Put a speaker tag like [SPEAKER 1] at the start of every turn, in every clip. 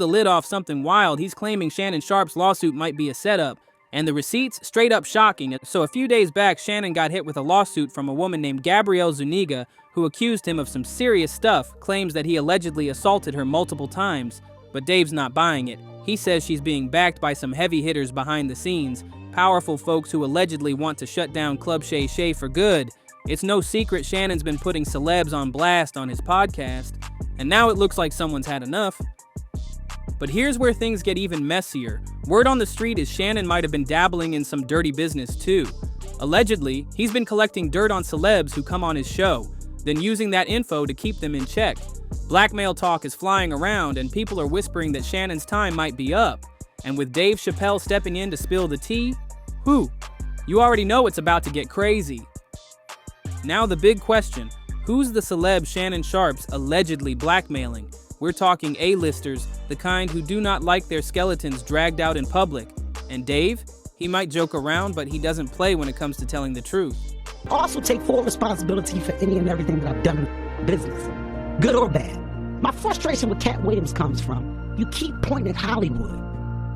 [SPEAKER 1] the lid off something wild. He's claiming Shannon Sharpe's lawsuit might be a setup, and the receipts straight up shocking. So a few days back, Shannon got hit with a lawsuit from a woman named Gabrielle Zuniga, who accused him of some serious stuff, claims that he allegedly assaulted her multiple times. But Dave's not buying it. He says she's being backed by some heavy hitters behind the scenes, powerful folks who allegedly want to shut down Club Shay Shay for good. It's no secret Shannon's been putting celebs on blast on his podcast, and now it looks like someone's had enough. But here's where things get even messier. Word on the street is Shannon might have been dabbling in some dirty business too. Allegedly, he's been collecting dirt on celebs who come on his show, then using that info to keep them in check. Blackmail talk is flying around, and people are whispering that Shannon's time might be up. And with Dave Chappelle stepping in to spill the tea, you already know it's about to get crazy. Now the big question, who's the celeb Shannon Sharpe's allegedly blackmailing? We're talking A-listers, the kind who do not like their skeletons dragged out in public. And Dave? He might joke around, but he doesn't play when it comes to telling the truth.
[SPEAKER 2] I also take full responsibility for any and everything that I've done in business, good or bad. My frustration with Katt Williams comes from, you keep pointing at Hollywood.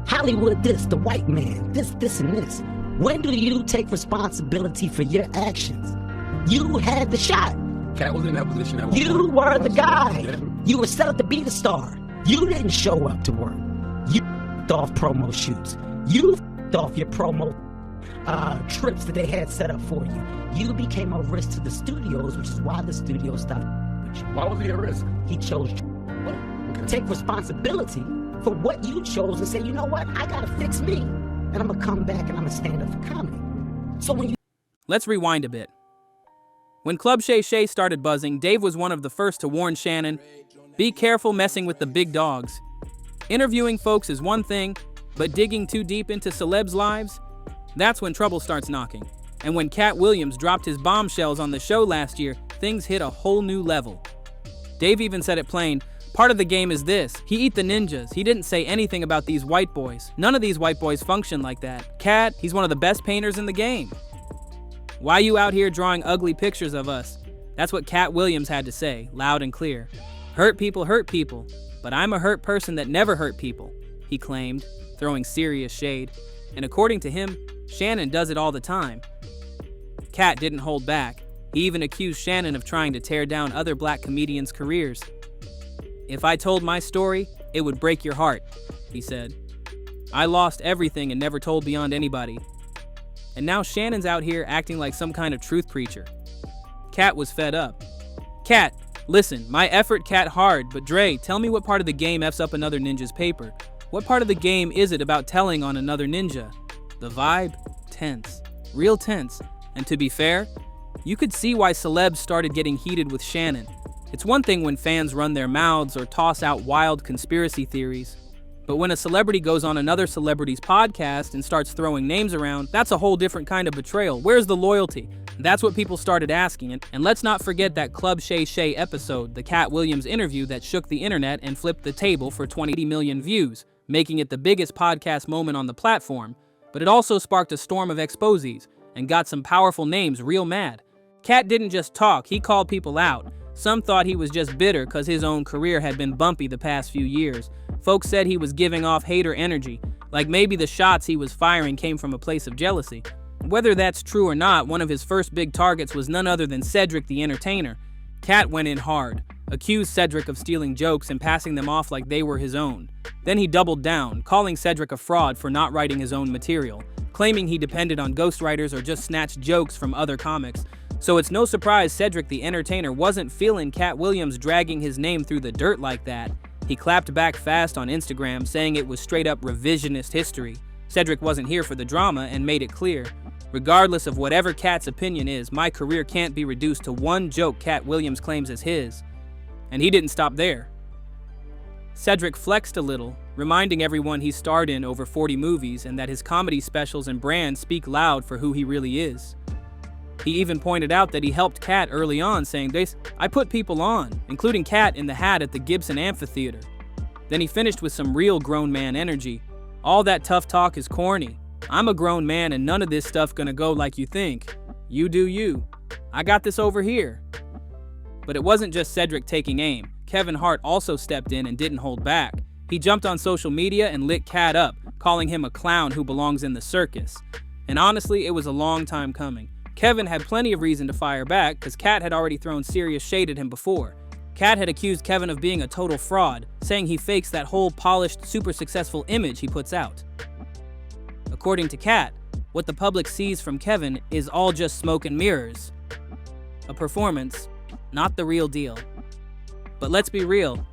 [SPEAKER 2] Hollywood this, the white man, this and this. When do you take responsibility for your actions? You had the shot.
[SPEAKER 3] Katt was in that position.
[SPEAKER 2] You were the guy. You were set up to be the star. You didn't show up to work. You off promo shoots. You off your promo trips that they had set up for you. You became a risk to the studios, which is why the studio stopped with you.
[SPEAKER 3] Why was he a risk?
[SPEAKER 2] He chose you. Take responsibility for what you chose and say, you know what, I gotta fix me. And I'm gonna come back and I'm gonna stand up for comedy. So when you...
[SPEAKER 1] Let's rewind a bit. When Club Shay Shay started buzzing, Dave was one of the first to warn Shannon, be careful messing with the big dogs. Interviewing folks is one thing, but digging too deep into celebs' lives, that's when trouble starts knocking. And when Katt Williams dropped his bombshells on the show last year, things hit a whole new level. Dave even said it plain, part of the game is this, he eat the ninjas. He didn't say anything about these white boys. None of these white boys function like that. Katt, he's one of the best painters in the game. Why you out here drawing ugly pictures of us? That's what Katt Williams had to say, loud and clear. Hurt people, but I'm a hurt person that never hurt people, he claimed, throwing serious shade. And according to him, Shannon does it all the time. Katt didn't hold back. He even accused Shannon of trying to tear down other black comedians' careers. If I told my story, it would break your heart, he said. I lost everything and never told beyond anybody. And now Shannon's out here acting like some kind of truth preacher. Katt was fed up. Katt, listen, my effort Katt hard, but Dre, tell me what part of the game F's up another ninja's paper. What part of the game is it about telling on another ninja? The vibe? Tense. Real tense. And to be fair, you could see why celebs started getting heated with Shannon. It's one thing when fans run their mouths or toss out wild conspiracy theories. But when a celebrity goes on another celebrity's podcast and starts throwing names around, that's a whole different kind of betrayal. Where's the loyalty? That's what people started asking. And let's not forget that Club Shay Shay episode, the Katt Williams interview that shook the internet and flipped the table for 20 million views, making it the biggest podcast moment on the platform. But it also sparked a storm of exposies and got some powerful names real mad. Katt didn't just talk, he called people out. Some thought he was just bitter because his own career had been bumpy the past few years. Folks said he was giving off hater energy, like maybe the shots he was firing came from a place of jealousy. Whether that's true or not, one of his first big targets was none other than Cedric the Entertainer. Katt went in hard, accused Cedric of stealing jokes and passing them off like they were his own. Then he doubled down, calling Cedric a fraud for not writing his own material, claiming he depended on ghostwriters or just snatched jokes from other comics. So it's no surprise Cedric the Entertainer wasn't feeling Katt Williams dragging his name through the dirt like that. He clapped back fast on Instagram, saying it was straight up revisionist history. Cedric wasn't here for the drama and made it clear, regardless of whatever Katt's opinion is, my career can't be reduced to one joke Katt Williams claims as his. And he didn't stop there. Cedric flexed a little, reminding everyone he starred in over 40 movies and that his comedy specials and brand speak loud for who he really is. He even pointed out that he helped Katt early on, saying, I put people on, including Katt in the hat at the Gibson Amphitheater. Then he finished with some real grown man energy. All that tough talk is corny. I'm a grown man and none of this stuff gonna go like you think. You do you. I got this over here. But it wasn't just Cedric taking aim. Kevin Hart also stepped in and didn't hold back. He jumped on social media and lit Katt up, calling him a clown who belongs in the circus. And honestly, it was a long time coming. Kevin had plenty of reason to fire back because Katt had already thrown serious shade at him before. Katt had accused Kevin of being a total fraud, saying he fakes that whole polished, super successful image he puts out. According to Katt, what the public sees from Kevin is all just smoke and mirrors. A performance, not the real deal. But let's be real,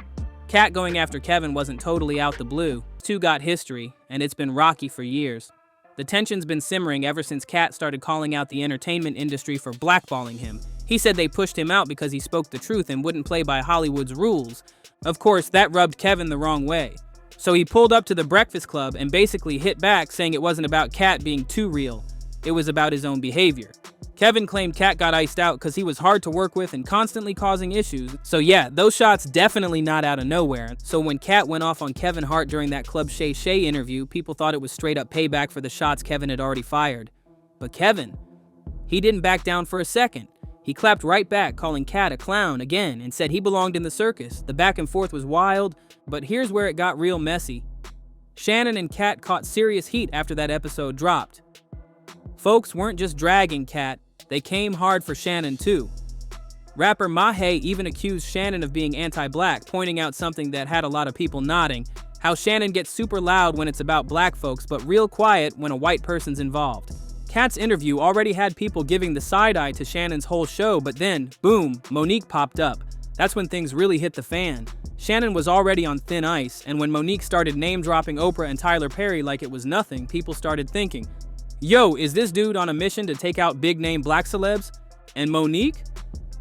[SPEAKER 1] Katt going after Kevin wasn't totally out the blue. Two got history, and it's been rocky for years. The tension's been simmering ever since Katt started calling out the entertainment industry for blackballing him. He said they pushed him out because he spoke the truth and wouldn't play by Hollywood's rules. Of course, that rubbed Kevin the wrong way. So he pulled up to the Breakfast Club and basically hit back, saying it wasn't about Katt being too real. It was about his own behavior. Kevin claimed Katt got iced out because he was hard to work with and constantly causing issues. So yeah, those shots definitely not out of nowhere. So when Katt went off on Kevin Hart during that Club Shay Shay interview, people thought it was straight up payback for the shots Kevin had already fired. But Kevin, he didn't back down for a second. He clapped right back, calling Katt a clown again, and said he belonged in the circus. The back and forth was wild, but here's where it got real messy. Shannon and Katt caught serious heat after that episode dropped. Folks weren't just dragging Katt, they came hard for Shannon too. Rapper Mahe even accused Shannon of being anti-black, pointing out something that had a lot of people nodding, how Shannon gets super loud when it's about black folks, but real quiet when a white person's involved. Katt's interview already had people giving the side-eye to Shannon's whole show, but then, boom, Monique popped up. That's when things really hit the fan. Shannon was already on thin ice, and when Monique started name-dropping Oprah and Tyler Perry like it was nothing, people started thinking, yo, is this dude on a mission to take out big-name black celebs? And Monique?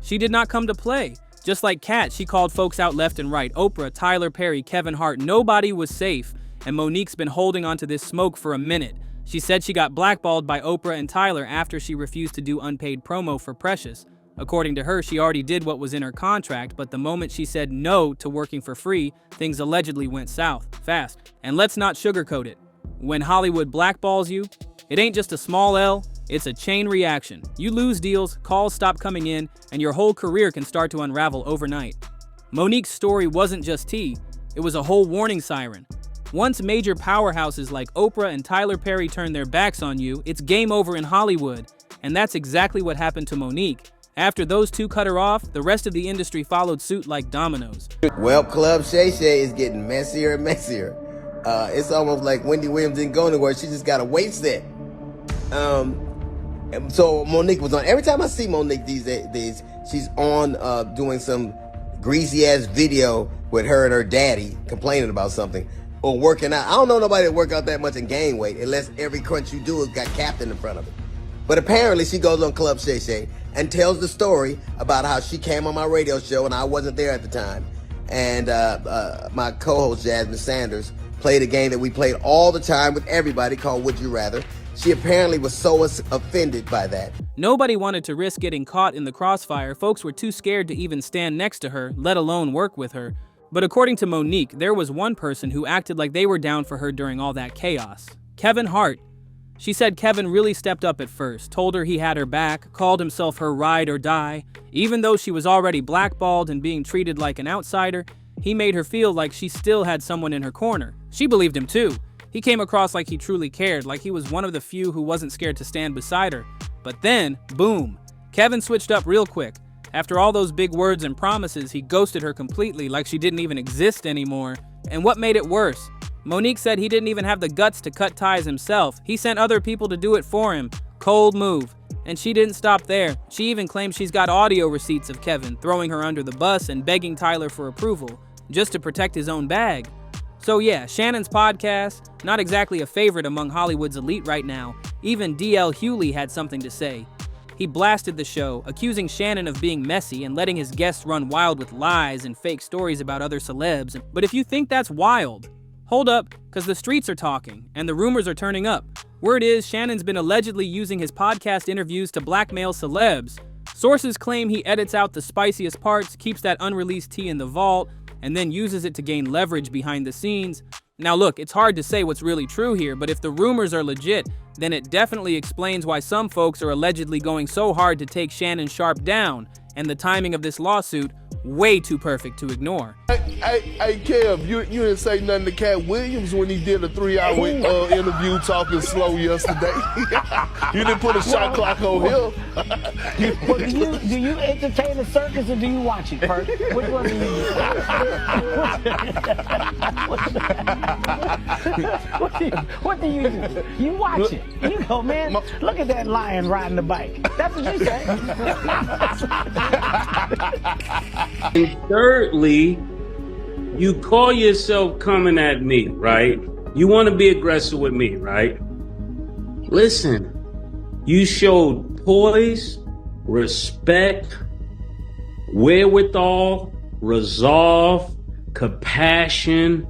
[SPEAKER 1] She did not come to play. Just like Katt, she called folks out left and right. Oprah, Tyler Perry, Kevin Hart, nobody was safe, and Monique's been holding onto this smoke for a minute. She said she got blackballed by Oprah and Tyler after she refused to do unpaid promo for Precious. According to her, she already did what was in her contract, but the moment she said no to working for free, things allegedly went south, fast. And let's not sugarcoat it. When Hollywood blackballs you, it ain't just a small L, it's a chain reaction. You lose deals, calls stop coming in, and your whole career can start to unravel overnight. Monique's story wasn't just tea, it was a whole warning siren. Once major powerhouses like Oprah and Tyler Perry turn their backs on you, it's game over in Hollywood. And that's exactly what happened to Monique. After those two cut her off, the rest of the industry followed suit like dominoes.
[SPEAKER 3] Well, Club Shay Shay is getting messier and messier. It's almost like Wendy Williams didn't go anywhere. She just got a weight set. So Monique was on. Every time I see Monique these days, she's on doing some greasy-ass video with her and her daddy complaining about something. Or working out. I don't know nobody that work out that much and gain weight unless every crunch you do has got Captain in front of it. But apparently she goes on Club Shay Shay and tells the story about how she came on my radio show and I wasn't there at the time. And my co-host Jasmine Sanders played a game that we played all the time with everybody called Would You Rather. She apparently was so offended by that.
[SPEAKER 1] Nobody wanted to risk getting caught in the crossfire. Folks were too scared to even stand next to her, let alone work with her. But according to Monique, there was one person who acted like they were down for her during all that chaos. Kevin Hart. She said Kevin really stepped up at first, told her he had her back, called himself her ride or die. Even though she was already blackballed and being treated like an outsider, he made her feel like she still had someone in her corner. She believed him too. He came across like he truly cared, like he was one of the few who wasn't scared to stand beside her. But then, boom, Kevin switched up real quick. After all those big words and promises, he ghosted her completely like she didn't even exist anymore. And what made it worse? Monique said he didn't even have the guts to cut ties himself. He sent other people to do it for him. Cold move. And she didn't stop there. She even claims she's got audio receipts of Kevin throwing her under the bus and begging Tyler for approval, just to protect his own bag. So yeah, Shannon's podcast, not exactly a favorite among Hollywood's elite right now. Even D.L. Hewley had something to say. He blasted the show, accusing Shannon of being messy and letting his guests run wild with lies and fake stories about other celebs. But if you think that's wild, hold up, because the streets are talking, and the rumors are turning up. Word is, Shannon's been allegedly using his podcast interviews to blackmail celebs. Sources claim he edits out the spiciest parts, keeps that unreleased tea in the vault, and then uses it to gain leverage behind the scenes. Now look, it's hard to say what's really true here, but if the rumors are legit, then it definitely explains why some folks are allegedly going so hard to take Shannon Sharpe down, and the timing of this lawsuit way too perfect to ignore.
[SPEAKER 4] Hey, Kev, you didn't say nothing to Katt Williams when he did a 3-hour interview talking slow yesterday. You didn't put a shot clock on him.
[SPEAKER 5] Well, do you entertain the circus or do you watch it, Perk? Which one do you do? What do you do? You watch it. You go, man, look at that lion riding the bike. That's what you say.
[SPEAKER 6] And thirdly, you call yourself coming at me, right? You want to be aggressive with me, right? Listen, you showed poise, respect, wherewithal, resolve, compassion,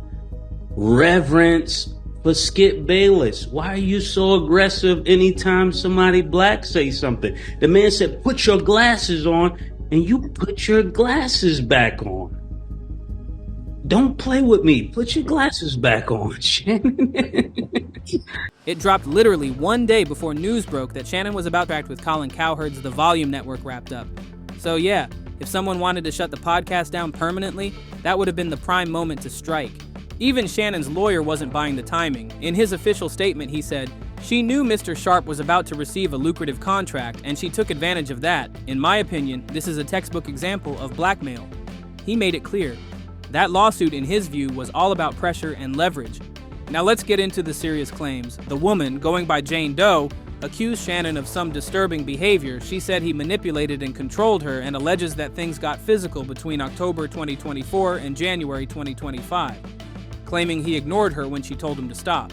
[SPEAKER 6] reverence for Skip Bayless. Why are you so aggressive anytime somebody black say something? The man said, put your glasses on, and you put your glasses back on. Don't play with me. Put your glasses back on, Shannon.
[SPEAKER 1] It dropped literally one day before news broke that Shannon was about to act with Colin Cowherd's The Volume Network wrapped up. So yeah, if someone wanted to shut the podcast down permanently, that would have been the prime moment to strike. Even Shannon's lawyer wasn't buying the timing. In his official statement, he said, "She knew Mr. Sharpe was about to receive a lucrative contract, and she took advantage of that. In my opinion, this is a textbook example of blackmail." He made it clear. That lawsuit, in his view, was all about pressure and leverage. Now let's get into the serious claims. The woman, going by Jane Doe, accused Shannon of some disturbing behavior. She said he manipulated and controlled her and alleges that things got physical between October 2024 and January 2025, claiming he ignored her when she told him to stop.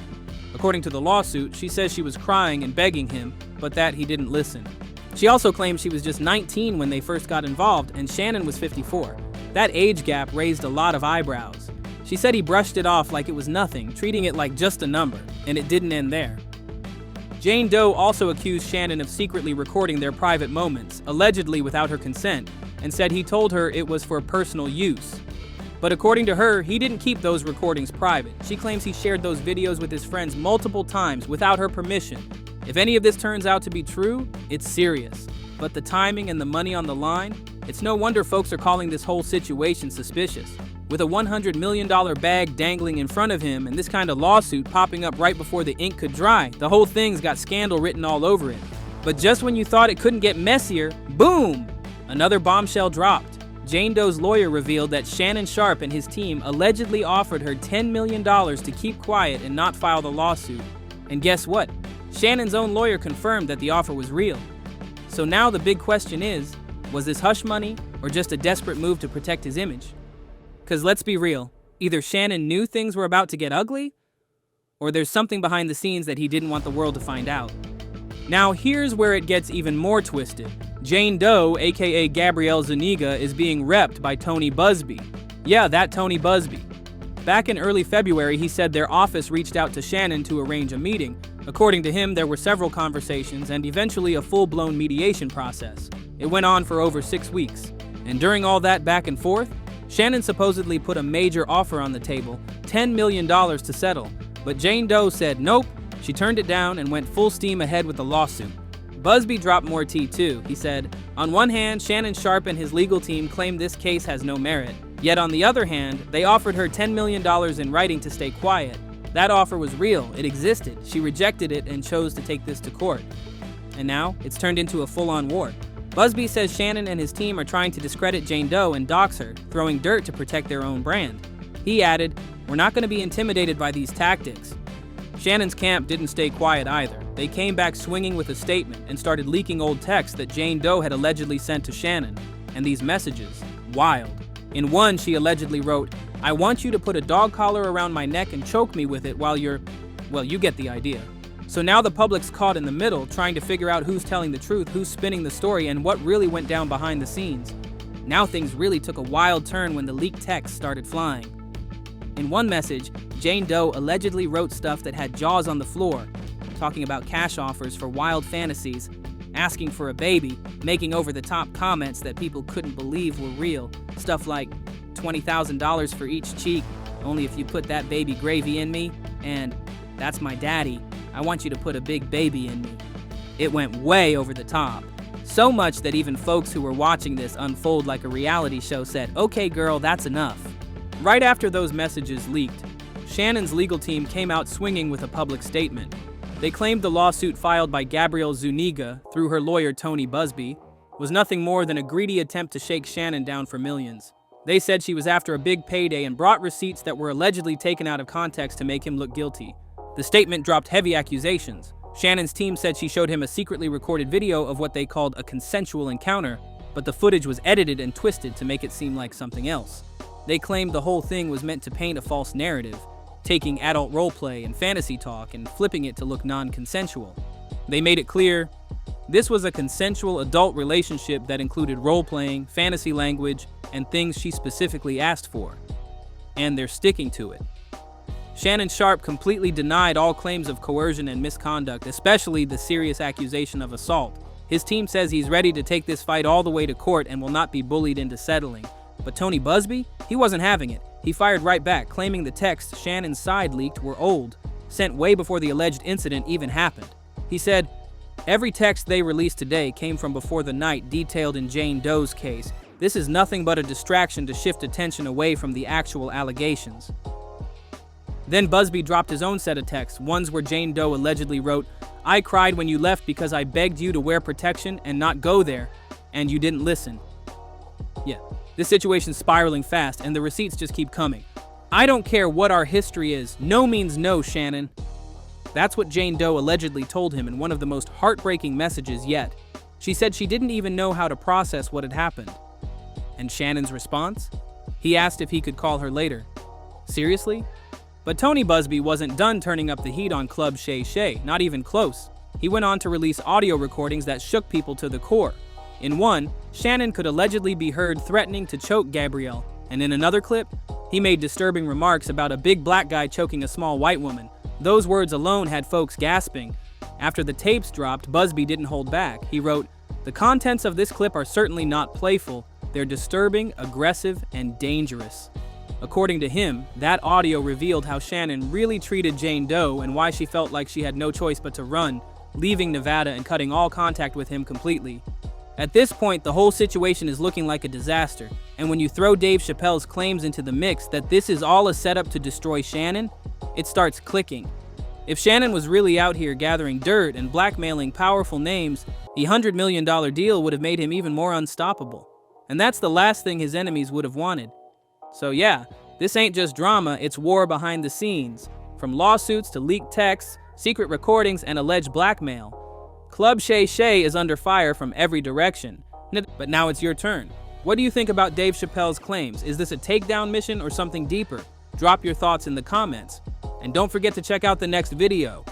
[SPEAKER 1] According to the lawsuit, she says she was crying and begging him, but that he didn't listen. She also claims she was just 19 when they first got involved, and Shannon was 54. That age gap raised a lot of eyebrows. She said he brushed it off like it was nothing, treating it like just a number, and it didn't end there. Jane Doe also accused Shannon of secretly recording their private moments, allegedly without her consent, and said he told her it was for personal use. But according to her, he didn't keep those recordings private. She claims he shared those videos with his friends multiple times without her permission. If any of this turns out to be true, it's serious. But the timing and the money on the line, it's no wonder folks are calling this whole situation suspicious. With a $100 million bag dangling in front of him and this kind of lawsuit popping up right before the ink could dry, the whole thing's got scandal written all over it. But just when you thought it couldn't get messier, boom! Another bombshell dropped. Jane Doe's lawyer revealed that Shannon Sharpe and his team allegedly offered her $10 million to keep quiet and not file the lawsuit. And guess what? Shannon's own lawyer confirmed that the offer was real. So now the big question is, was this hush money or just a desperate move to protect his image? Because let's be real, either Shannon knew things were about to get ugly, or there's something behind the scenes that he didn't want the world to find out. Now here's where it gets even more twisted. Jane Doe, aka Gabrielle Zuniga, is being repped by Tony Busby. Yeah, that Tony Busby. Back in early February, he said their office reached out to Shannon to arrange a meeting. According to him, there were several conversations and eventually a full-blown mediation process. It went on for over 6 weeks. And during all that back and forth, Shannon supposedly put a major offer on the table, $10 million to settle. But Jane Doe said nope, she turned it down and went full steam ahead with the lawsuit. Busby dropped more tea too. He said, on one hand, Shannon Sharpe and his legal team claim this case has no merit. Yet on the other hand, they offered her $10 million in writing to stay quiet. That offer was real, it existed. She rejected it and chose to take this to court. And now, it's turned into a full-on war. Busby says Shannon and his team are trying to discredit Jane Doe and dox her, throwing dirt to protect their own brand. He added, we're not going to be intimidated by these tactics. Shannon's camp didn't stay quiet either. They came back swinging with a statement and started leaking old texts that Jane Doe had allegedly sent to Shannon. And these messages, wild. In one, she allegedly wrote, I want you to put a dog collar around my neck and choke me with it while you're, well, you get the idea. So now the public's caught in the middle, trying to figure out who's telling the truth, who's spinning the story, and what really went down behind the scenes. Now things really took a wild turn when the leaked texts started flying. In one message, Jane Doe allegedly wrote stuff that had jaws on the floor, talking about cash offers for wild fantasies, asking for a baby, making over-the-top comments that people couldn't believe were real. Stuff like $20,000 for each cheek, only if you put that baby gravy in me, and that's my daddy, I want you to put a big baby in me. It went way over the top. So much that even folks who were watching this unfold like a reality show said, "Okay, girl, that's enough." Right after those messages leaked, Shannon's legal team came out swinging with a public statement. They claimed the lawsuit filed by Gabrielle Zuniga through her lawyer Tony Busby was nothing more than a greedy attempt to shake Shannon down for millions. They said she was after a big payday and brought receipts that were allegedly taken out of context to make him look guilty. The statement dropped heavy accusations. Shannon's team said she showed him a secretly recorded video of what they called a consensual encounter, but the footage was edited and twisted to make it seem like something else. They claimed the whole thing was meant to paint a false narrative, taking adult roleplay and fantasy talk and flipping it to look non-consensual. They made it clear this was a consensual adult relationship that included role-playing, fantasy language, and things she specifically asked for. And they're sticking to it. Shannon Sharpe completely denied all claims of coercion and misconduct, especially the serious accusation of assault. His team says he's ready to take this fight all the way to court and will not be bullied into settling. But Tony Busby? He wasn't having it. He fired right back, claiming the texts Shannon's side leaked were old, sent way before the alleged incident even happened. He said, "Every text they released today came from before the night detailed in Jane Doe's case. This is nothing but a distraction to shift attention away from the actual allegations." Then Busby dropped his own set of texts, ones where Jane Doe allegedly wrote, "I cried when you left because I begged you to wear protection and not go there, and you didn't listen." Yeah, this situation's spiraling fast, and the receipts just keep coming. "I don't care what our history is. No means no, Shannon." That's what Jane Doe allegedly told him in one of the most heartbreaking messages yet. She said she didn't even know how to process what had happened. And Shannon's response? He asked if he could call her later. Seriously? But Tony Busby wasn't done turning up the heat on Club Shay Shay, not even close. He went on to release audio recordings that shook people to the core. In one, Shannon could allegedly be heard threatening to choke Gabrielle, and in another clip, he made disturbing remarks about a big black guy choking a small white woman. Those words alone had folks gasping. After the tapes dropped, Busby didn't hold back. He wrote, "The contents of this clip are certainly not playful. They're disturbing, aggressive, and dangerous." According to him, that audio revealed how Shannon really treated Jane Doe and why she felt like she had no choice but to run, leaving Nevada and cutting all contact with him completely. At this point, the whole situation is looking like a disaster, and when you throw Dave Chappelle's claims into the mix that this is all a setup to destroy Shannon, it starts clicking. If Shannon was really out here gathering dirt and blackmailing powerful names, the $100 million deal would have made him even more unstoppable. And that's the last thing his enemies would have wanted. So yeah, this ain't just drama, it's war behind the scenes. From lawsuits to leaked texts, secret recordings, and alleged blackmail. Club Shay Shay is under fire from every direction. But now it's your turn. What do you think about Dave Chappelle's claims? Is this a takedown mission or something deeper? Drop your thoughts in the comments. And don't forget to check out the next video.